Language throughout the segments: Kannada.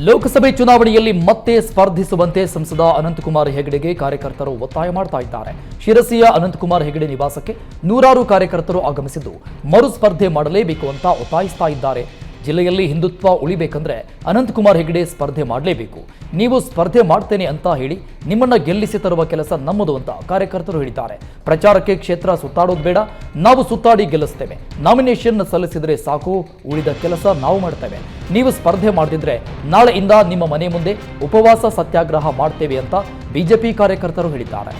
ಲೋಕಸಭೆ ಚುನಾವಣೆಯಲ್ಲಿ ಮತ್ತೆ ಸ್ಪರ್ಧಿಸುವಂತೆ ಸಂಸದ ಅನಂತಕುಮಾರ್ ಹೆಗಡೆಗೆ ಕಾರ್ಯಕರ್ತರು ಒತ್ತಾಯ ಮಾಡ್ತಾ ಇದ್ದಾರೆ. ಶಿರಸಿಯ ಅನಂತಕುಮಾರ್ ಹೆಗಡೆ ನಿವಾಸಕ್ಕೆ ನೂರಾರು ಕಾರ್ಯಕರ್ತರು ಆಗಮಿಸಿದ್ದು ಮರು ಸ್ಪರ್ಧೆ ಮಾಡಲೇಬೇಕು ಅಂತ ಒತ್ತಾಯಿಸ್ತಾ ಇದ್ದಾರೆ. ಜಿಲ್ಲೆಯಲ್ಲಿ ಹಿಂದುತ್ವ ಉಳಿಬೇಕಂದ್ರೆ ಅನಂತಕುಮಾರ್ ಹೆಗಡೆ ಸ್ಪರ್ಧೆ ಮಾಡಲೇಬೇಕು. ನೀವು ಸ್ಪರ್ಧೆ ಮಾಡ್ತೇನೆ ಅಂತ ಹೇಳಿ ನಿಮ್ಮನ್ನ ಗೆಲ್ಲಿಸಿ ತರುವ ಕೆಲಸ ನಮ್ಮದು ಅಂತ ಕಾರ್ಯಕರ್ತರು ಹೇಳಿದ್ದಾರೆ. ಪ್ರಚಾರಕ್ಕೆ ಕ್ಷೇತ್ರ ಸುತ್ತಾಡೋದು ಬೇಡ, ನಾವು ಸುತ್ತಾಡಿ ಗೆಲ್ಲಿಸ್ತೇವೆ. ನಾಮಿನೇಷನ್ ಸಲ್ಲಿಸಿದ್ರೆ ಸಾಕು, ಉಳಿದ ಕೆಲಸ ನಾವು ಮಾಡ್ತೇವೆ. ನೀವು ಸ್ಪರ್ಧೆ ಮಾಡದಿದ್ರೆ ನಾಳೆಯಿಂದ ನಿಮ್ಮ ಮನೆ ಮುಂದೆ ಉಪವಾಸ ಸತ್ಯಾಗ್ರಹ ಮಾಡ್ತೇವೆ ಅಂತ ಬಿಜೆಪಿ ಕಾರ್ಯಕರ್ತರು ಹೇಳಿದ್ದಾರೆ.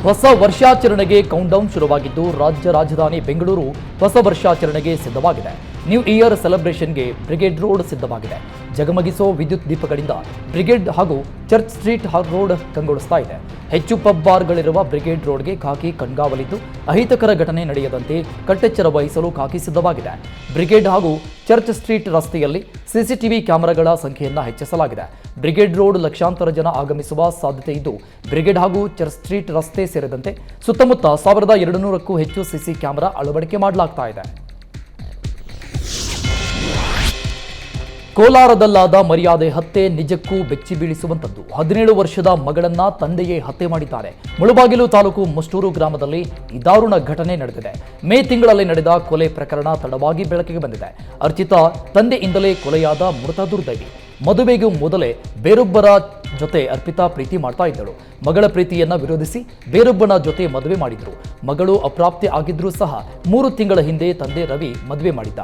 ಹೊಸ ವರ್ಷಾಚರಣೆಗೆ ಕೌಂಟ್ಡೌನ್ ಶುರುವಾಗಿದ್ದು ರಾಜ್ಯ ರಾಜಧಾನಿ ಬೆಂಗಳೂರು ಹೊಸ ವರ್ಷಾಚರಣೆಗೆ ಸಿದ್ಧವಾಗಿದೆ. ನ್ಯೂ ಇಯರ್ ಸೆಲೆಬ್ರೇಷನ್ಗೆ ಬ್ರಿಗೇಡ್ ರೋಡ್ ಸಿದ್ಧವಾಗಿದೆ. ಜಗಮಗಿಸೋ ವಿದ್ಯುತ್ ದೀಪಗಳಿಂದ ಬ್ರಿಗೇಡ್ ಹಾಗೂ ಚರ್ಚ್ ಸ್ಟ್ರೀಟ್ ರೋಡ್ ಕಂಗೊಳಿಸ್ತಾ ಇದೆ. ಹೆಚ್ಚು ಪಬ್ ಬಾರ್ಗಳಿರುವ ಬ್ರಿಗೇಡ್ ರೋಡ್ಗೆ ಖಾಕಿ ಕಣ್ಗಾವಲಿದ್ದು ಅಹಿತಕರ ಘಟನೆ ನಡೆಯದಂತೆ ಕಟ್ಟೆಚ್ಚರ ವಹಿಸಲು ಖಾಕಿ ಸಿದ್ಧವಾಗಿದೆ. ಬ್ರಿಗೇಡ್ ಹಾಗೂ ಚರ್ಚ್ ಸ್ಟ್ರೀಟ್ ರಸ್ತೆಯಲ್ಲಿ ಸಿಸಿಟಿವಿ ಕ್ಯಾಮೆರಾಗಳ ಸಂಖ್ಯೆಯನ್ನು ಹೆಚ್ಚಿಸಲಾಗಿದೆ. ಬ್ರಿಗೇಡ್ ರೋಡ್ ಲಕ್ಷಾಂತರ ಜನ ಆಗಮಿಸುವ ಸಾಧ್ಯತೆ ಇದ್ದು ಬ್ರಿಗೇಡ್ ಹಾಗೂ ಚರ್ಚ್ ಸ್ಟ್ರೀಟ್ ರಸ್ತೆ ಸೇರಿದಂತೆ ಸುತ್ತಮುತ್ತ 1200ಕ್ಕೂ ಹೆಚ್ಚು ಸಿಸಿ ಕ್ಯಾಮೆರಾ ಅಳವಡಿಕೆ ಮಾಡಲಾಗ್ತಾ ಇದೆ. ಕೋಲಾರದಲ್ಲಾದ ಮರ್ಯಾದೆ ಹತ್ಯೆ ನಿಜಕ್ಕೂ ಬೆಚ್ಚಿ ಬೀಳಿಸುವಂತದ್ದು. 17 ವರ್ಷದ ಮಗಳನ್ನ ತಂದೆಯೇ ಹತ್ಯೆ ಮಾಡಿದ್ದಾರೆ. ಮುಳಬಾಗಿಲು ತಾಲೂಕು ಮುಷ್ಟೂರು ಗ್ರಾಮದಲ್ಲಿ ಈ ದಾರುಣ ಘಟನೆ ನಡೆದಿದೆ. ಮೇ ತಿಂಗಳಲ್ಲಿ ನಡೆದ ಕೊಲೆ ಪ್ರಕರಣ ತಡವಾಗಿ ಬೆಳಕಿಗೆ ಬಂದಿದೆ. ಅರ್ಚಿತಾ ತಂದೆಯಿಂದಲೇ ಕೊಲೆಯಾದ ಮೃತ ದುರ್ದೈವಿ. ಮದುವೆಗೂ ಮೊದಲೇ ಬೇರೊಬ್ಬರ ಜೊತೆ ಅರ್ಪಿತಾ ಪ್ರೀತಿ ಮಾಡ್ತಾ ಇದ್ದಳು. ಮಗಳ ಪ್ರೀತಿಯನ್ನ ವಿರೋಧಿಸಿ ಬೇರೊಬ್ಬನ ಜೊತೆ ಮದುವೆ ಮಾಡಿದ್ರು. ಮಗಳು ಅಪ್ರಾಪ್ತಿ ಆಗಿದ್ರೂ ಸಹ 3 ತಿಂಗಳ ಹಿಂದೆ ತಂದೆ ರವಿ ಮದುವೆ ಮಾಡಿದ್ದ.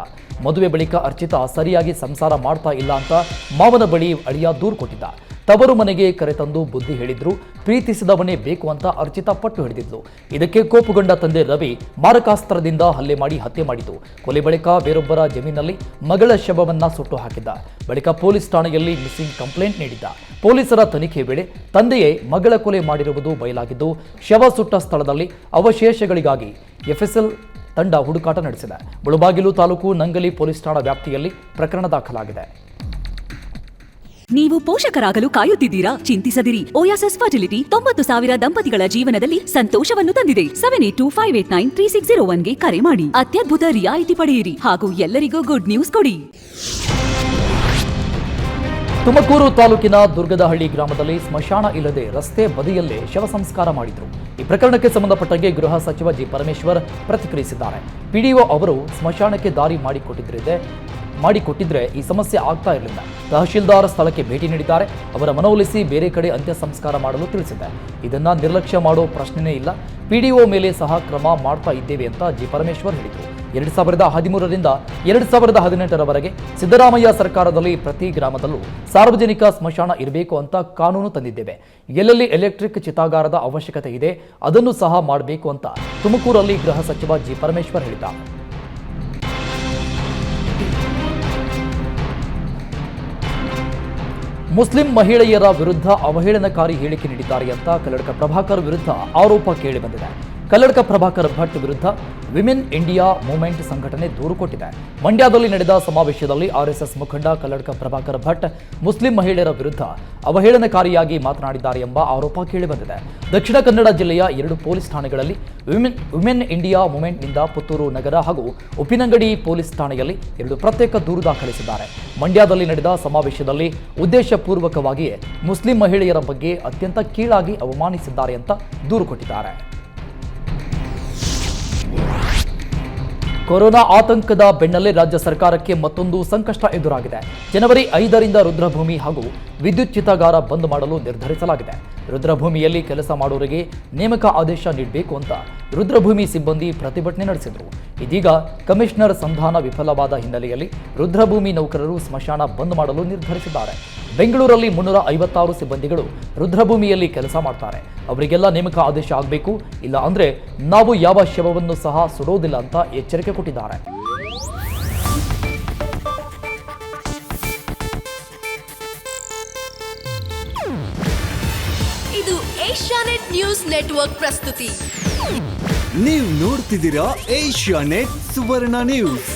ಮದುವೆ ಬಳಿಕ ಅರ್ಚಿತಾ ಸರಿಯಾಗಿ ಸಂಸಾರ ಮಾಡ್ತಾ ಇಲ್ಲ ಅಂತ ಮಾವನ ಬಳಿ ಅಳಿಯ ದೂರು ಕೊಟ್ಟಿದ್ದ. ತವರು ಮನೆಗೆ ಕರೆತಂದು ಬುದ್ಧಿ ಹೇಳಿದ್ರು. ಪ್ರೀತಿಸಿದವನೇ ಬೇಕು ಅಂತ ಅರ್ಚಿತಾ ಪಟ್ಟು ಹಿಡಿದಿದ್ಲು. ಇದಕ್ಕೆ ಕೋಪಗೊಂಡ ತಂದೆ ರವಿ ಮಾರಕಾಸ್ತ್ರದಿಂದ ಹಲ್ಲೆ ಮಾಡಿ ಹತ್ಯೆ ಮಾಡಿತು. ಕೊಲೆ ಬಳಿಕ ಬೇರೊಬ್ಬರ ಜಮೀನಲ್ಲಿ ಮಗಳ ಶವವನ್ನ ಸುಟ್ಟು ಹಾಕಿದ್ದ. ಬಳಿಕ ಪೊಲೀಸ್ ಠಾಣೆಯಲ್ಲಿ ಮಿಸ್ಸಿಂಗ್ ಕಂಪ್ಲೇಂಟ್ ನೀಡಿದ್ದ. ಪೊಲೀಸರ ತನಿಖೆ ವೇಳೆ ತಂದೆಯೇ ಮಗಳ ಕೊಲೆ ಮಾಡಿರುವುದು ಬಯಲಾಗಿದ್ದು ಶವ ಸುಟ್ಟ ಸ್ಥಳದಲ್ಲಿ ಅವಶೇಷಗಳಿಗಾಗಿ ಎಫ್ಎಸ್ಎಲ್ ತಂಡ ಹುಡುಕಾಟ ನಡೆಸಿದೆ. ಮುಳಬಾಗಿಲು ತಾಲೂಕು ನಂಗಲಿ ಪೊಲೀಸ್ ಠಾಣಾ ವ್ಯಾಪ್ತಿಯಲ್ಲಿ ಪ್ರಕರಣ ದಾಖಲಾಗಿದೆ. ನೀವು ಪೋಷಕರಾಗಲು ಕಾಯುತ್ತಿದ್ದೀರಾ? ಚಿಂತಿಸದಿರಿ. ಓಯಾಸಿಸ್ ಫರ್ಟಿಲಿಟಿ 90,000 ದಂಪತಿಗಳ ಜೀವನದಲ್ಲಿ ಸಂತೋಷವನ್ನು ತಂದಿದೆ. 7825893601ಗೆ ಕರೆ ಮಾಡಿ. ಅತ್ಯದ್ಭುತ ರಿಯಾಯಿತಿ ಪಡೆಯಿರಿ ಹಾಗೂ ಎಲ್ಲರಿಗೂ ಗುಡ್ ನ್ಯೂಸ್ ಕೊಡಿ. ತುಮಕೂರು ತಾಲೂಕಿನ ದುರ್ಗದಹಳ್ಳಿ ಗ್ರಾಮದಲ್ಲಿ ಸ್ಮಶಾನ ಇಲ್ಲದೆ ರಸ್ತೆ ಬದಿಯಲ್ಲೇ ಶವ ಸಂಸ್ಕಾರ ಮಾಡಿದ್ರು. ಈ ಪ್ರಕರಣಕ್ಕೆ ಸಂಬಂಧಪಟ್ಟಂಗೆ ಗೃಹ ಸಚಿವ ಜಿ ಪರಮೇಶ್ವರ್ ಪ್ರತಿಕ್ರಿಯಿಸಿದ್ದಾರೆ. ಪಿಡಿಒ ಅವರು ಸ್ಮಶಾನಕ್ಕೆ ದಾರಿ ಮಾಡಿಕೊಟ್ಟಿದ್ರೆ ಈ ಸಮಸ್ಯೆ ಆಗ್ತಾ ಇರಲಿಲ್ಲ. ತಹಶೀಲ್ದಾರ್ ಸ್ಥಳಕ್ಕೆ ಭೇಟಿ ನೀಡಿದ್ದಾರೆ. ಅವರ ಮನವೊಲಿಸಿ ಬೇರೆ ಕಡೆ ಅಂತ್ಯ ಸಂಸ್ಕಾರ ಮಾಡಲು ತಿಳಿಸಿದೆ. ಇದನ್ನ ನಿರ್ಲಕ್ಷ್ಯ ಮಾಡೋ ಪ್ರಶ್ನೆನೇ ಇಲ್ಲ. ಪಿಡಿಒ ಮೇಲೆ ಸಹ ಕ್ರಮ ಮಾಡ್ತಾ ಇದ್ದೇವೆ ಅಂತ ಜಿ ಪರಮೇಶ್ವರ್ ಹೇಳಿದರು. 2013ರಿಂದ 2018ರವರೆಗೆ ಸಿದ್ದರಾಮಯ್ಯ ಸರ್ಕಾರದಲ್ಲಿ ಪ್ರತಿ ಗ್ರಾಮದಲ್ಲೂ ಸಾರ್ವಜನಿಕ ಸ್ಮಶಾನ ಇರಬೇಕು ಅಂತ ಕಾನೂನು ತಂದಿದ್ದೇವೆ. ಎಲ್ಲೆಲ್ಲಿ ಎಲೆಕ್ಟ್ರಿಕ್ ಚಿತಾಗಾರದ ಅವಶ್ಯಕತೆ ಇದೆ ಅದನ್ನು ಸಹ ಮಾಡಬೇಕು ಅಂತ ತುಮಕೂರಲ್ಲಿ ಗೃಹ ಸಚಿವ ಜಿ ಪರಮೇಶ್ವರ್ ಹೇಳಿದ್ದಾರೆ. ಮುಸ್ಲಿಂ ಮಹಿಳೆಯರ ವಿರುದ್ಧ ಅವಹೇಳನಕಾರಿ ಹೇಳಿಕೆ ನೀಡಿದ್ದಾರೆ ಅಂತ ಕಲ್ಲಡ್ಕ ಪ್ರಭಾಕರ್ ವಿರುದ್ಧ ಆರೋಪ ಕೇಳಿಬಂದಿದೆ. ಕಲ್ಲಡ್ಕ ಪ್ರಭಾಕರ್ ಭಟ್ ವಿರುದ್ಧ ವಿಮೆನ್ ಇಂಡಿಯಾ ಮೂವ್ಮೆಂಟ್ ಸಂಘಟನೆ ದೂರು ಕೊಟ್ಟಿದೆ. ಮಂಡ್ಯದಲ್ಲಿ ನಡೆದ ಸಮಾವೇಶದಲ್ಲಿ ಆರ್ಎಸ್ಎಸ್ ಮುಖಂಡ ಕಲ್ಲಡ್ಕ ಪ್ರಭಾಕರ್ ಭಟ್ ಮುಸ್ಲಿಂ ಮಹಿಳೆಯರ ವಿರುದ್ಧ ಅವಹೇಳನಕಾರಿಯಾಗಿ ಮಾತನಾಡಿದ್ದಾರೆ ಎಂಬ ಆರೋಪ ಕೇಳಿಬಂದಿದೆ. ದಕ್ಷಿಣ ಕನ್ನಡ ಜಿಲ್ಲೆಯ 2 ಪೊಲೀಸ್ ಠಾಣೆಗಳಲ್ಲಿ ವಿಮೆನ್ ಇಂಡಿಯಾ ಮೂವ್ಮೆಂಟ್ನಿಂದ ಪುತ್ತೂರು ನಗರ ಹಾಗೂ ಉಪ್ಪಿನಂಗಡಿ ಪೊಲೀಸ್ ಠಾಣೆಯಲ್ಲಿ 2 ಪ್ರತ್ಯೇಕ ದೂರು ದಾಖಲಿಸಿದ್ದಾರೆ. ಮಂಡ್ಯದಲ್ಲಿ ನಡೆದ ಸಮಾವೇಶದಲ್ಲಿ ಉದ್ದೇಶಪೂರ್ವಕವಾಗಿಯೇ ಮುಸ್ಲಿಂ ಮಹಿಳೆಯರ ಬಗ್ಗೆ ಅತ್ಯಂತ ಕೀಳಾಗಿ ಅವಮಾನಿಸಿದ್ದಾರೆ ಅಂತ ದೂರು ಕೊಟ್ಟಿದ್ದಾರೆ. ಕೊರೋನಾ ಆತಂಕದ ಬೆನ್ನಲ್ಲೇ ರಾಜ್ಯ ಸರ್ಕಾರಕ್ಕೆ ಮತ್ತೊಂದು ಸಂಕಷ್ಟ ಎದುರಾಗಿದೆ. ಜನವರಿ 5ರಿಂದ ರುದ್ರಭೂಮಿ ಹಾಗೂ ವಿದ್ಯುತ್ ಚಿತಾಗಾರ ಬಂದ್ ಮಾಡಲು ನಿರ್ಧರಿಸಲಾಗಿದೆ. ರುದ್ರಭೂಮಿಯಲ್ಲಿ ಕೆಲಸ ಮಾಡೋರಿಗೆ ನೇಮಕ ಆದೇಶ ನೀಡಬೇಕು ಅಂತ ರುದ್ರಭೂಮಿ ಸಿಬ್ಬಂದಿ ಪ್ರತಿಭಟನೆ ನಡೆಸಿದರು. ಇದೀಗ ಕಮಿಷನರ್ ಸಂಧಾನ ವಿಫಲವಾದ ಹಿನ್ನೆಲೆಯಲ್ಲಿ ರುದ್ರಭೂಮಿ ನೌಕರರು ಸ್ಮಶಾನ ಬಂದ್ ಮಾಡಲು ನಿರ್ಧರಿಸಿದ್ದಾರೆ. ಬೆಂಗಳೂರಲ್ಲಿ 356 ಸಿಬ್ಬಂದಿಗಳು ರುದ್ರಭೂಮಿಯಲ್ಲಿ ಕೆಲಸ ಮಾಡ್ತಾರೆ. ಅವರಿಗೆಲ್ಲ ನೇಮಕ ಆದೇಶ ಆಗಬೇಕು, ಇಲ್ಲ ಅಂದ್ರೆ ನಾವು ಯಾವ ಶವವನ್ನು ಸಹ ಸುಡೋದಿಲ್ಲ ಅಂತ ಎಚ್ಚರಿಕೆ ಕೊಟ್ಟಿದ್ದಾರೆ. ಇದು ಏಷ್ಯಾನೆಟ್ ನ್ಯೂಸ್ ನೆಟ್ವರ್ಕ್ ಪ್ರಸ್ತುತಿ. ನೀವು ನೋಡ್ತಿದ್ದೀರಾ ಏಷ್ಯಾನೆಟ್ ಸುವರ್ಣ ನ್ಯೂಸ್.